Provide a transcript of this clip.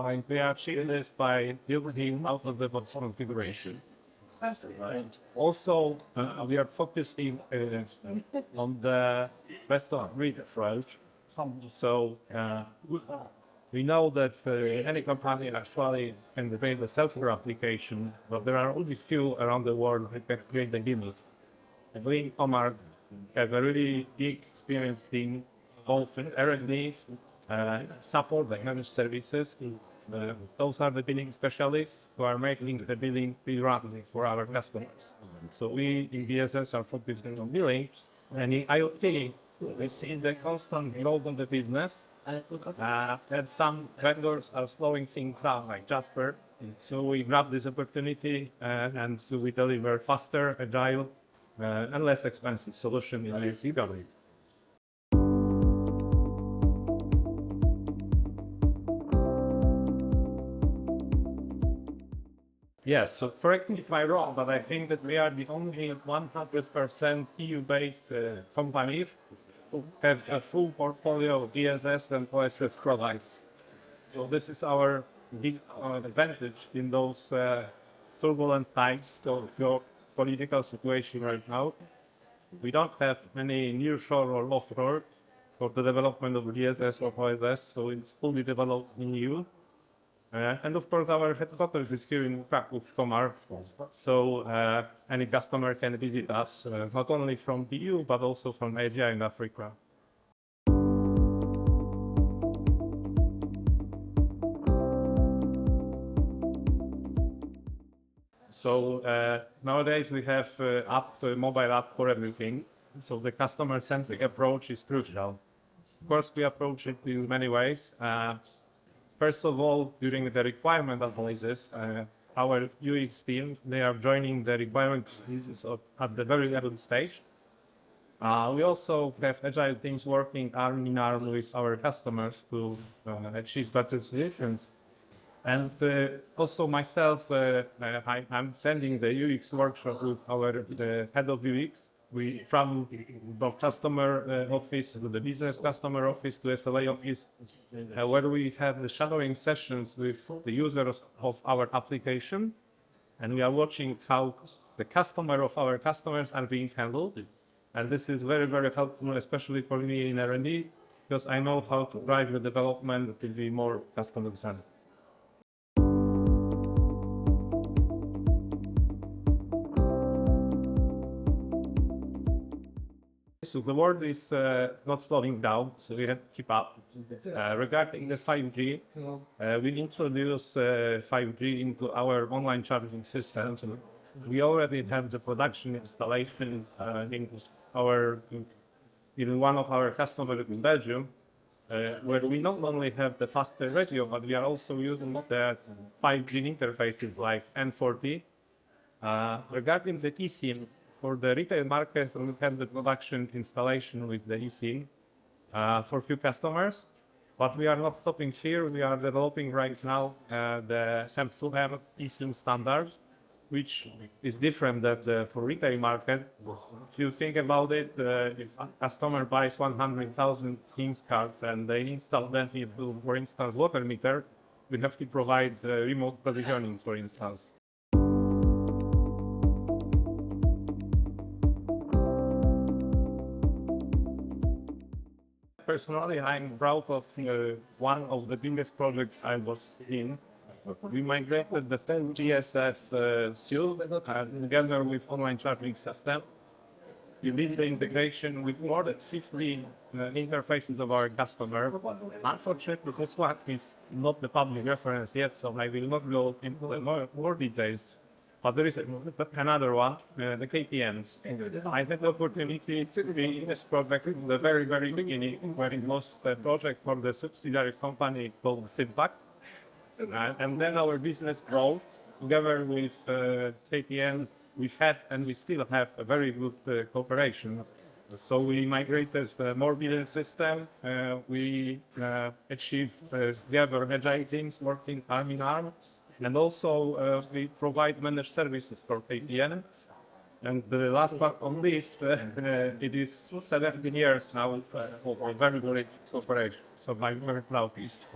and we achieve this by building out-of-the-box configuration. Right. Also, we are focusing on the best-of-breed approach. So we know that any company actually can create a software application, but there are only few around the world who can create the gimmick. And we in Comarch have a really big experience in both R&D, support, and managed services. Those are the billing specialists who are making the billing rapidly for our customers. So we in BSS are focusing on billing, and in IoT, we see the constant growth of the business, and some vendors are slowing things down, like Jasper. So we grab this opportunity and so we deliver faster, agile, and less expensive solution in this recovery. Yes, so correct me if I'm wrong, but I think that we are the only 100% EU-based company who have a full portfolio of BSS and OSS products. So this is our big advantage in those turbulent times, so your political situation right now. We don't have any nearshore or offshore for the development of BSS or OSS, so it's fully developed in EU. And of course, our headquarters is here in Kraków, Comarch. So any customer can visit us, not only from the EU, but also from Asia and Africa. So nowadays we have mobile app for everything. So the customer-centric approach is crucial. Of course, we approach it in many ways. First of all, during the requirement analysis, our UX team, they are joining the requirement analysis at the very early stage. We also have agile teams working arm in arm with our customers to achieve better solutions. And also myself, I'm sending the UX workshop with the head of UX. We from the customer office to the business customer office to SLA office, where we have the shadowing sessions with the users of our application, and we are watching how the customer of our customers are being handled. And this is very, very helpful, especially for me in R&D, because I know how to drive the development to be more customer-centered. So the world is not slowing down, so we have to keep up. Regarding the 5G, we introduced 5G into our online charging system. We already have the production installation in one of our customers in Belgium, where we not only have the faster radio, but we are also using the 5G interfaces like N40. Regarding the eSIM, for the retail market, we have the production installation with the eSIM for few customers, but we are not stopping here. We are developing right now the SAM2M eSIM standard, which is different than for retail market. If you think about it, if a customer buys 100,000 SIM cards and they install them into, for instance, water meter, we have to provide remote provisioning, for instance. Personally, I'm proud of one of the biggest projects I was in. We migrated the 10 GSS suite together with online charging system. We did the integration with more than 50 interfaces of our customer. Unfortunately, this one is not the public reference yet, so I will not go into more details. But there is another one, the KPNs. I had the opportunity to be in this project in the very, very beginning, where it was a project for the subsidiary company called Simpact. And then our business growth, together with KPN, we have and we still have a very good cooperation. So we migrated more billing system. We achieved together agile teams working arm in arm. And also we provide managed services for KPN. And the last part on this, it is 17 years now of very great cooperation. So I'm very proud of this.